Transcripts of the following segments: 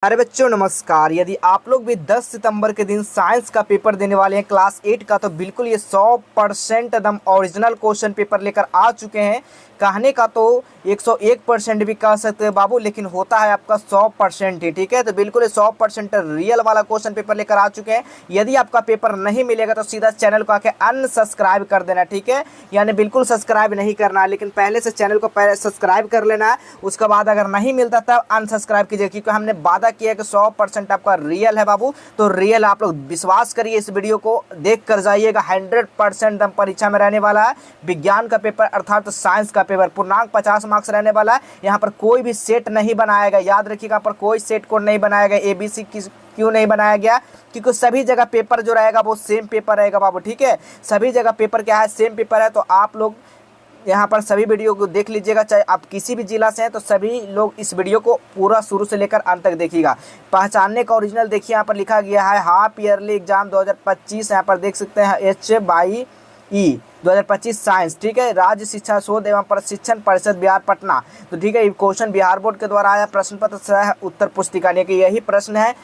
अरे बच्चों नमस्कार। यदि आप लोग भी 10 सितंबर के दिन साइंस का पेपर देने वाले हैं क्लास 8 का, तो बिल्कुल ये 100% एकदम ओरिजिनल क्वेश्चन पेपर लेकर आ चुके हैं। कहने का तो 101% भी कह सकते हैं बाबू, लेकिन होता है आपका 100% ही। ठीक है, तो बिल्कुल ये 100% रियल वाला क्वेश्चन पेपर लेकर आ चुके हैं। यदि आपका पेपर नहीं मिलेगा तो सीधा चैनल को आके अनसब्सक्राइब कर देना। ठीक है, यानी बिल्कुल सब्सक्राइब नहीं करना है, लेकिन पहले से चैनल को पहले सब्सक्राइब कर लेना है। उसके बाद अगर नहीं मिलता तब अनसब्सक्राइब कीजिए, क्योंकि हमने वादा किया कि 100% आपका रियल है बाबू। तो रियल आप लोग विश्वास करिए, इस वीडियो को देख कर जाइएगा। 100% परीक्षा में रहने वाला है। विज्ञान का पेपर अर्थात साइंस का पेपर पूर्णांक 50 मार्क्स रहने वाला है। यहाँ पर कोई भी सेट नहीं बनाएगा, याद रखिएगा। यहाँ पर कोई सेट कोड नहीं बनाया गया। ABC क्यों नहीं बनाया गया? क्योंकि सभी जगह पेपर जो रहेगा वो सेम पेपर रहेगा बाबू। ठीक है, सभी जगह पेपर क्या है, सेम पेपर है। तो आप लोग यहाँ पर सभी वीडियो को देख लीजिएगा, चाहे आप किसी भी जिला से हैं, तो सभी लोग इस वीडियो को पूरा शुरू से लेकर अंत तक देखिएगा। पहचानने का ओरिजिनल देखिए, यहाँ पर लिखा गया है हाफ ईयरली एग्जाम 2025। यहाँ पर देख सकते हैं HYE 2025 साइंस। ठीक है, राज्य शिक्षा शोध एवं प्रशिक्षण परिषद बिहार पटना। तो ठीक है, ये क्वेश्चन बिहार बोर्ड के द्वारा आया। प्रश्न पत्र सह उत्तर पुस्तिका, यानी कि यही प्रश्न है।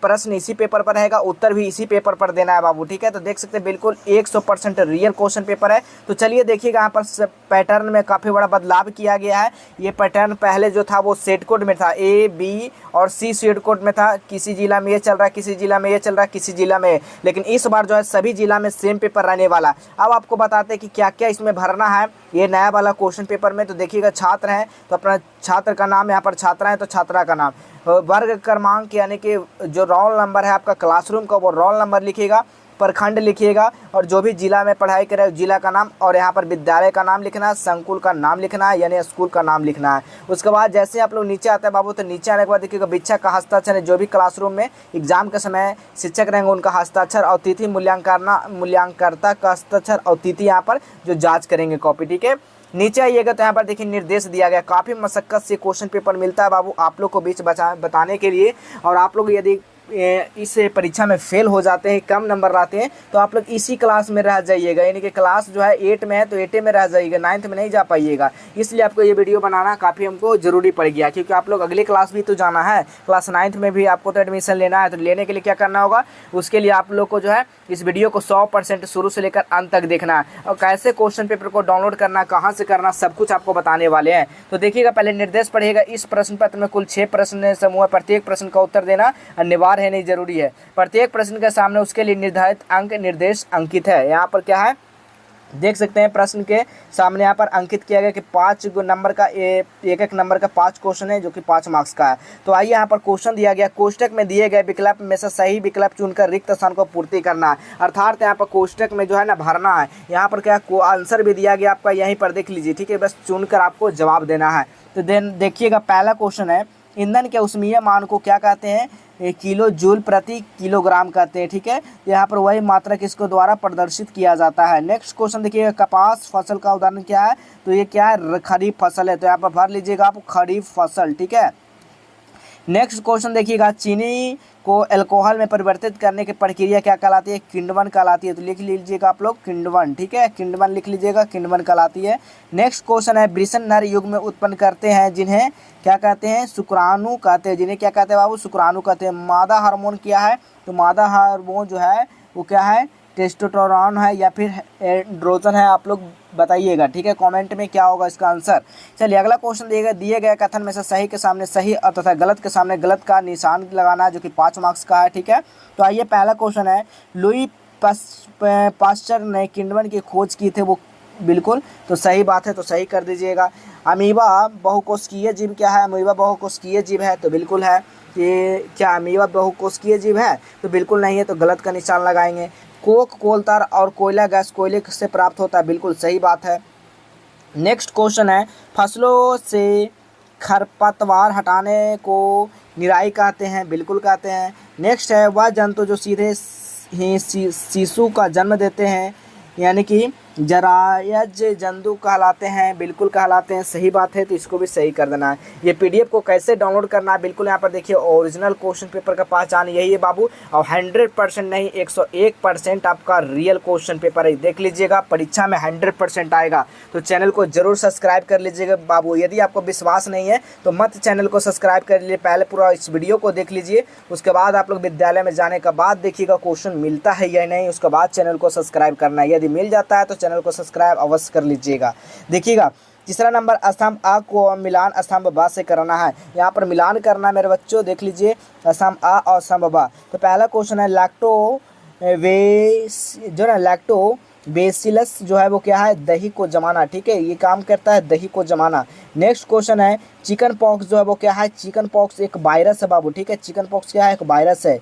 प्रश्न इसी पेपर पर रहेगा, उत्तर भी इसी पेपर पर देना है बाबू। ठीक है, तो देख सकते हैं बिल्कुल 100% रियल क्वेश्चन पेपर है। तो चलिए देखिएगा, यहाँ पर पैटर्न में काफ़ी बड़ा बदलाव किया गया है। ये पैटर्न पहले जो था वो सेट कोड में था, A, B और C सेट कोड में था। किसी जिला में ये चल रहा है, किसी जिला में ये चल रहा है, किसी जिला में। लेकिन इस बार जो है सभी जिला में सेम पेपर रहने वाला। अब आपको बताते हैं कि क्या क्या इसमें भरना है ये नया वाला क्वेश्चन पेपर में। तो देखिएगा, छात्र हैं तो अपना छात्र का नाम, यहाँ पर छात्रा है तो छात्रा का नाम, वर्ग क्रमांक यानी कि जो रोल नंबर है आपका क्लासरूम का वो रोल नंबर लिखिएगा, प्रखंड लिखिएगा, और जो भी जिला में पढ़ाई करे जिला का नाम, और यहाँ पर विद्यालय का नाम लिखना है, संकुल का नाम लिखना है, यानी स्कूल का नाम लिखना है। उसके बाद जैसे आप लोग नीचे आते हैं बाबू, तो नीचे आने के बाद देखिएगा शिक्षक का हस्ताक्षर है। जो भी क्लासरूम में एग्जाम के समय शिक्षक रहेंगे उनका हस्ताक्षर, और तिथि मूल्यांकनकर्ता का हस्ताक्षर, और तिथि यहाँ पर जो जाँच करेंगे कॉपी। ठीक है, नीचे आइएगा तो यहाँ पर देखिए निर्देश दिया गया। काफ़ी मशक्कत से क्वेश्चन पेपर मिलता है बाबू आप लोग को बीच बताने के लिए। और आप लोग यदि इस परीक्षा में फेल हो जाते हैं, कम नंबर लाते हैं, तो आप लोग इसी क्लास में रह जाइएगा। यानी कि क्लास जो है 8 में है तो 8 में रह जाइएगा, 9th में नहीं जा पाइएगा। इसलिए आपको ये वीडियो बनाना काफ़ी हमको ज़रूरी पड़ गया, क्योंकि आप लोग अगली क्लास भी तो जाना है। क्लास 9th में भी आपको तो एडमिशन लेना है। तो लेने के लिए क्या करना होगा, उसके लिए आप लोग को जो है इस वीडियो को 100% शुरू से लेकर अंत तक देखना है। और कैसे क्वेश्चन पेपर को डाउनलोड करना, कहाँ से करना, सब कुछ आपको बताने वाले हैं। तो देखिएगा, पहले निर्देश पढ़िएगा। इस प्रश्न पत्र में कुल 6 प्रश्न समूह है। प्रत्येक प्रश्न का उत्तर देना अनिवार्य है, नहीं जरूरी है। प्रत्येक प्रश्न के सामने उसके लिए निर्धारित अंक निर्देश अंकित है। यहाँ पर क्या है देख सकते हैं, प्रश्न के सामने यहाँ पर अंकित किया गया कि 5 नंबर का एक नंबर का 5 क्वेश्चन है, जो कि 5 मार्क्स का है। तो आइए, यहाँ पर क्वेश्चन दिया गया, कोष्टक में दिए गए विकल्प में से सही विकल्प चुनकर रिक्त स्थान को पूर्ति करना है। अर्थात यहाँ पर कोष्टक में जो है ना भरना है। यहाँ पर क्या आंसर भी दिया गया आपका, यहीं पर देख लीजिए। ठीक है, बस चुनकर आपको जवाब देना है। तो देखिएगा, पहला क्वेश्चन है, ईंधन के ऊष्मीय मान को क्या कहते हैं? किलो जूल प्रति किलोग्राम कहते हैं। ठीक है, यहाँ पर वही मात्रक इसको द्वारा प्रदर्शित किया जाता है। नेक्स्ट क्वेश्चन देखिए, कपास फसल का उदाहरण क्या है? तो ये क्या है? खरीफ फसल है। तो यहाँ पर भर लीजिएगा आप खरीफ फसल। ठीक है, नेक्स्ट क्वेश्चन देखिएगा, चीनी को अल्कोहल में परिवर्तित करने की प्रक्रिया क्या कहलाती है? किण्वन कहलाती है। तो लिख लीजिएगा आप लोग किण्वन। ठीक है, किण्वन लिख लीजिएगा, किण्वन कहलाती है। नेक्स्ट क्वेश्चन है, वृषण नर युग में उत्पन्न करते हैं जिन्हें क्या कहते हैं? शुक्राणु कहते हैं। जिन्हें क्या कहते हैं बाबू? शुक्राणु कहते हैं। मादा हार्मोन क्या है? तो मादा हार्मोन जो है वो क्या है? टेस्टोस्टेरोन है या फिर एंड्रोजन है? आप लोग बताइएगा। ठीक है, कमेंट में क्या होगा इसका आंसर। चलिए, अगला क्वेश्चन दिए गए कथन में से सही के सामने सही तथा गलत के सामने गलत का निशान लगाना है, जो कि 5 मार्क्स का है। ठीक है, तो आइए, पहला क्वेश्चन है, लुई पास्चर ने किण्वन की खोज की थी, वो बिल्कुल तो सही बात है, तो सही कर दीजिएगा। अमीबा बहुकोशिकीय जीव क्या है? अमीबा बहुकोशिकीय जीव है, तो बिल्कुल है। ये क्या अमीबा बहुकोशिकीय जीव है? तो बिल्कुल नहीं है, तो गलत का निशान लगाएंगे। कोक कोलतार और कोयला गैस कोयले से प्राप्त होता है, बिल्कुल सही बात है। नेक्स्ट क्वेश्चन है, फसलों से खरपतवार हटाने को निराई कहते हैं, बिल्कुल कहते हैं। नेक्स्ट है, वह जंतु जो सीधे ही शिशु का जन्म देते हैं, यानी कि जरायज जंतु कहलाते हैं, बिल्कुल कहलाते हैं, सही बात है, तो इसको भी सही कर देना है। ये पीडीएफ को कैसे डाउनलोड करना है, बिल्कुल यहाँ पर देखिए ओरिजिनल क्वेश्चन पेपर का पहचान यही है बाबू, और 100% नहीं 101% आपका रियल क्वेश्चन पेपर है। देख लीजिएगा परीक्षा में 100% आएगा, तो चैनल को जरूर सब्सक्राइब कर लीजिएगा बाबू। यदि आपको विश्वास नहीं है तो मत चैनल को सब्सक्राइब कर लीजिए, पहले पूरा इस वीडियो को देख लीजिए, उसके बाद आप लोग विद्यालय में जाने के बाद देखिएगा क्वेश्चन मिलता है या नहीं, उसके बाद चैनल को सब्सक्राइब करना है। यदि मिल जाता है तो चैनल को सब्सक्राइब अवश्य कर लीजिएगा। देखिएगा तीसरा नंबर स्तंभ अ को मिलान स्तंभ ब से कराना है। यहाँ पर मिलान करना है मेरे बच्चों, देख लीजिए स्तंभ अ और स्तंभ ब। तो पहला क्वेश्चन है लैक्टो बेसिलस जो है वो क्या है, दही को जमाना, ठीक है, ये काम करता है दही को जमाना। नेक्स्ट क्वेश्चन है चिकन पॉक्स जो है वो क्या है, चिकन पॉक्स एक वायरस है बाबू, ठीक है, चिकन पॉक्स क्या है, एक वायरस है।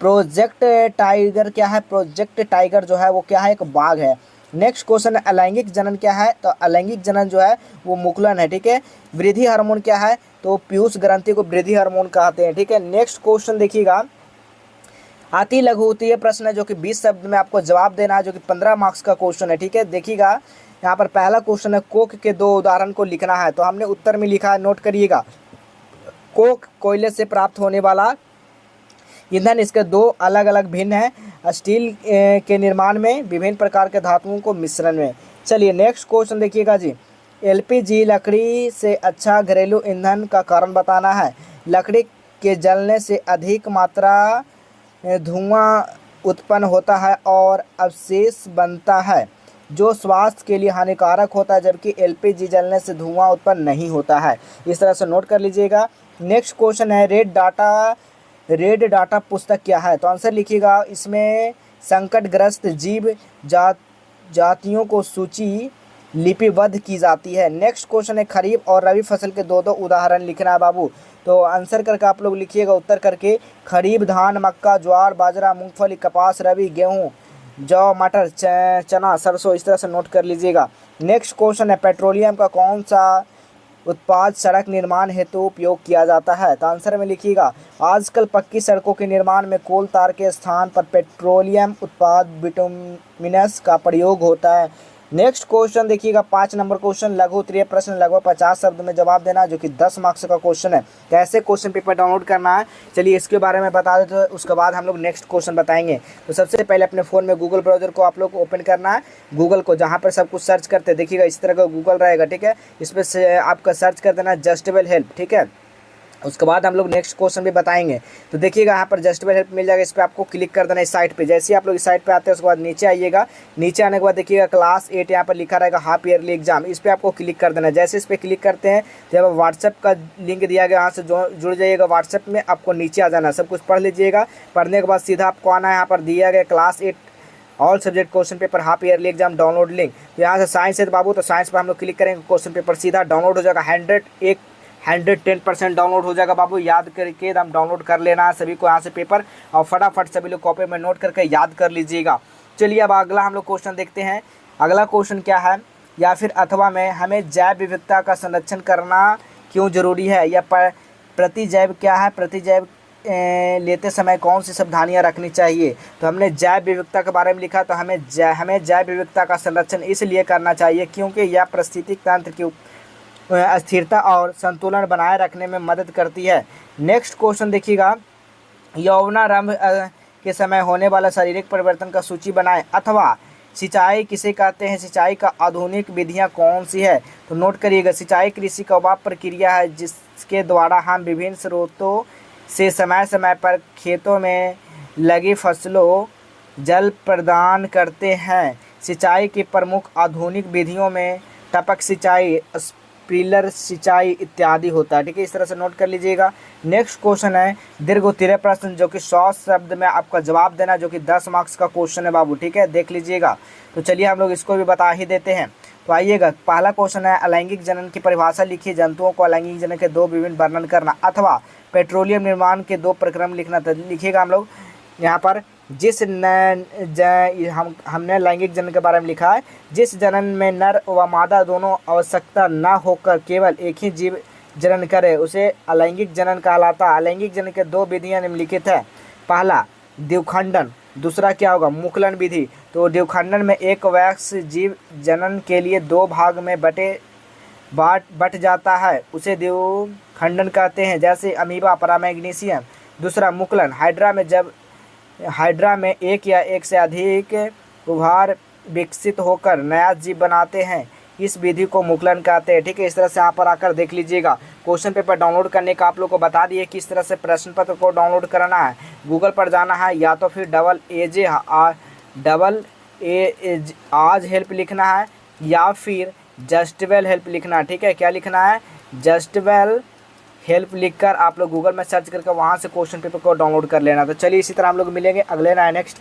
प्रोजेक्ट टाइगर क्या है, प्रोजेक्ट टाइगर जो है वो क्या है, एक बाघ है। नेक्स्ट क्वेश्चन है अलैंगिक जनन क्या है, तो अलैंगिक जनन जो है वो मुकुलन है, ठीक है। वृद्धि हार्मोन क्या है, तो पीयूष ग्रंथि को वृद्धि हार्मोन कहते हैं, ठीक है। नेक्स्ट क्वेश्चन देखिएगा अति लघुत्तरीय प्रश्न है जो कि 20 शब्द में आपको जवाब देना है, जो कि 15 मार्क्स का क्वेश्चन है, ठीक है। देखिएगा यहाँ पर पहला क्वेश्चन है कोक के 2 उदाहरण को लिखना है, तो हमने उत्तर में लिखा है, नोट करिएगा। कोक कोयले से प्राप्त होने वाला ईंधन, इसके 2 अलग अलग भिन्न हैं, स्टील के निर्माण में, विभिन्न प्रकार के धातुओं को मिश्रण में। चलिए नेक्स्ट क्वेश्चन देखिएगा जी, एलपीजी लकड़ी से अच्छा घरेलू ईंधन का कारण बताना है। लकड़ी के जलने से अधिक मात्रा धुआं उत्पन्न होता है और अवशेष बनता है जो स्वास्थ्य के लिए हानिकारक होता है, जबकि एलपीजी जलने से धुआं उत्पन्न नहीं होता है। इस तरह से नोट कर लीजिएगा। नेक्स्ट क्वेश्चन है रेड डाटा पुस्तक क्या है, तो आंसर लिखिएगा, इसमें संकटग्रस्त जीव जातियों को सूची लिपिबद्ध की जाती है। नेक्स्ट क्वेश्चन है खरीफ और रबी फसल के 2 उदाहरण लिखना है बाबू, तो आंसर करके आप लोग लिखिएगा उत्तर करके, खरीफ धान मक्का ज्वार बाजरा मूंगफली कपास, रबी गेहूँ जौ मटर चना सरसों, इस तरह से नोट कर लीजिएगा। नेक्स्ट क्वेश्चन है पेट्रोलियम का कौन सा उत्पाद सड़क निर्माण हेतु उपयोग किया जाता है, तो आंसर में लिखिएगा, आजकल पक्की सड़कों के निर्माण में कोल तार के स्थान पर पेट्रोलियम उत्पाद बिटुमिनस का प्रयोग होता है। नेक्स्ट क्वेश्चन देखिएगा 5 नंबर क्वेश्चन लघु उत्तरीय प्रश्न, लगभग 50 शब्द में जवाब देना, जो कि 10 मार्क्स का क्वेश्चन है। कैसे क्वेश्चन पेपर डाउनलोड करना है, चलिए इसके बारे में बता देते हैं, उसके बाद हम लोग नेक्स्ट क्वेश्चन बताएंगे। तो सबसे पहले अपने फ़ोन में गूगल ब्राउजर को आप लोग को ओपन करना है, गूगल को जहाँ पर सब कुछ सर्च करते हैं, देखिएगा इस तरह का गूगल रहेगा, ठीक है, इस पर से आपका सर्च कर देना जस्टेबल हेल्प, ठीक है। उसके बाद हम लोग नेक्स्ट क्वेश्चन भी बताएंगे। तो देखिएगा यहाँ पर जस्टेबल हेल्प मिल जाएगा, इस पर आपको क्लिक कर देना इस साइट पे। जैसे ही आप लोग इस साइट पे आते हैं उसके बाद नीचे आइएगा, नीचे आने के बाद देखिएगा क्लास 8 यहाँ पर लिखा रहेगा हाफ ईयरली एग्जाम, इस पर आपको क्लिक कर देना। जैसे इस पर क्लिक करते हैं जब व्हाट्सएप का लिंक दिया गया, यहाँ से जुड़ जाइएगा व्हाट्सएप में, आपको नीचे आ जाना, सब कुछ पढ़ लीजिएगा। पढ़ने के बाद सीधा आपको आना है, यहाँ पर दिया गया class 8 all subject question paper half yearly exam download link. तो यहाँ से साइंस है बाबू, तो साइंस पर हम लोग क्लिक करेंगे, क्वेश्चन पेपर सीधा डाउनलोड हो जाएगा, 110% डाउनलोड हो जाएगा बाबू। याद करके एकदम डाउनलोड कर लेना है सभी को यहाँ से पेपर, और फटाफट सभी लोग कॉपी में नोट करके याद कर लीजिएगा। चलिए अब अगला हम लोग क्वेश्चन देखते हैं। अगला क्वेश्चन क्या है, या फिर अथवा में हमें जैव विविधता का संरक्षण करना क्यों जरूरी है, या प्रतिजैव क्या है, प्रतिजैव लेते समय कौन सी सावधानियां रखनी चाहिए। तो हमने जैव विविधता के बारे में लिखा, तो हमें जैव विविधता का संरक्षण इसलिए करना चाहिए क्योंकि यह पारिस्थितिक तंत्र की स्थिरता और संतुलन बनाए रखने में मदद करती है। नेक्स्ट क्वेश्चन देखिएगा, यौवनारंभ के समय होने वाला शारीरिक परिवर्तन का सूची बनाएं, अथवा सिंचाई किसे कहते हैं, सिंचाई का आधुनिक विधियां कौन सी है। तो नोट करिएगा, सिंचाई कृषि का वह प्रक्रिया है जिसके द्वारा हम विभिन्न स्रोतों से समय समय पर खेतों में लगी फसलों जल प्रदान करते हैं। सिंचाई की प्रमुख आधुनिक विधियों में टपक सिंचाई, स्प्रिंकलर सिंचाई इत्यादि होता है, ठीक है, इस तरह से नोट कर लीजिएगा। नेक्स्ट क्वेश्चन है दीर्घ उत्तरीय प्रश्न, जो कि 100 शब्द में आपका जवाब देना, जो कि 10 मार्क्स का क्वेश्चन है बाबू, ठीक है, देख लीजिएगा। तो चलिए हम लोग इसको भी बता ही देते हैं। तो आइएगा, पहला क्वेश्चन है अलैंगिक जनन की परिभाषा लिखिए, जंतुओं को अलैंगिक जनन के 2 विभिन्न वर्णन करना, अथवा पेट्रोलियम निर्माण के 2 प्रक्रम लिखना। तो लिखिएगा हम लोग यहाँ पर, हमने लैंगिक जनन के बारे में लिखा है, जिस जनन में नर व मादा दोनों आवश्यकता न होकर केवल एक ही जीव जनन करे उसे अलैंगिक जनन कहलाता है। अलैंगिक जनन के 2 विधियां निम्नलिखित है। पहला द्विखंडन, दूसरा क्या होगा मुकुलन विधि। तो द्विखंडन में एक वयस्क जीव जनन के लिए दो भाग में बट जाता है, उसे द्विखंडन कहते हैं, जैसे अमीबा, परामैग्नीशियम। दूसरा मुकुलन, हाइड्रा में एक या एक से अधिक उभार विकसित होकर नया जीव बनाते हैं, इस विधि को मुकुलन कहते हैं। ठीक है, इस तरह से यहाँ पर आकर देख लीजिएगा। क्वेश्चन पेपर डाउनलोड करने का आप लोग को बता दिए किस तरह से प्रश्न पत्र को डाउनलोड करना है। गूगल पर जाना है, या तो फिर आज हेल्प लिखना है, या फिर जस्टवेल हेल्प लिखना है। ठीक है, क्या लिखना है, जस्टवेल हेल्प लिखकर आप लोग गूगल में सर्च करके वहाँ से क्वेश्चन पेपर को डाउनलोड कर लेना। तो चलिए इसी तरह हम लोग मिलेंगे अगले नेक्स्ट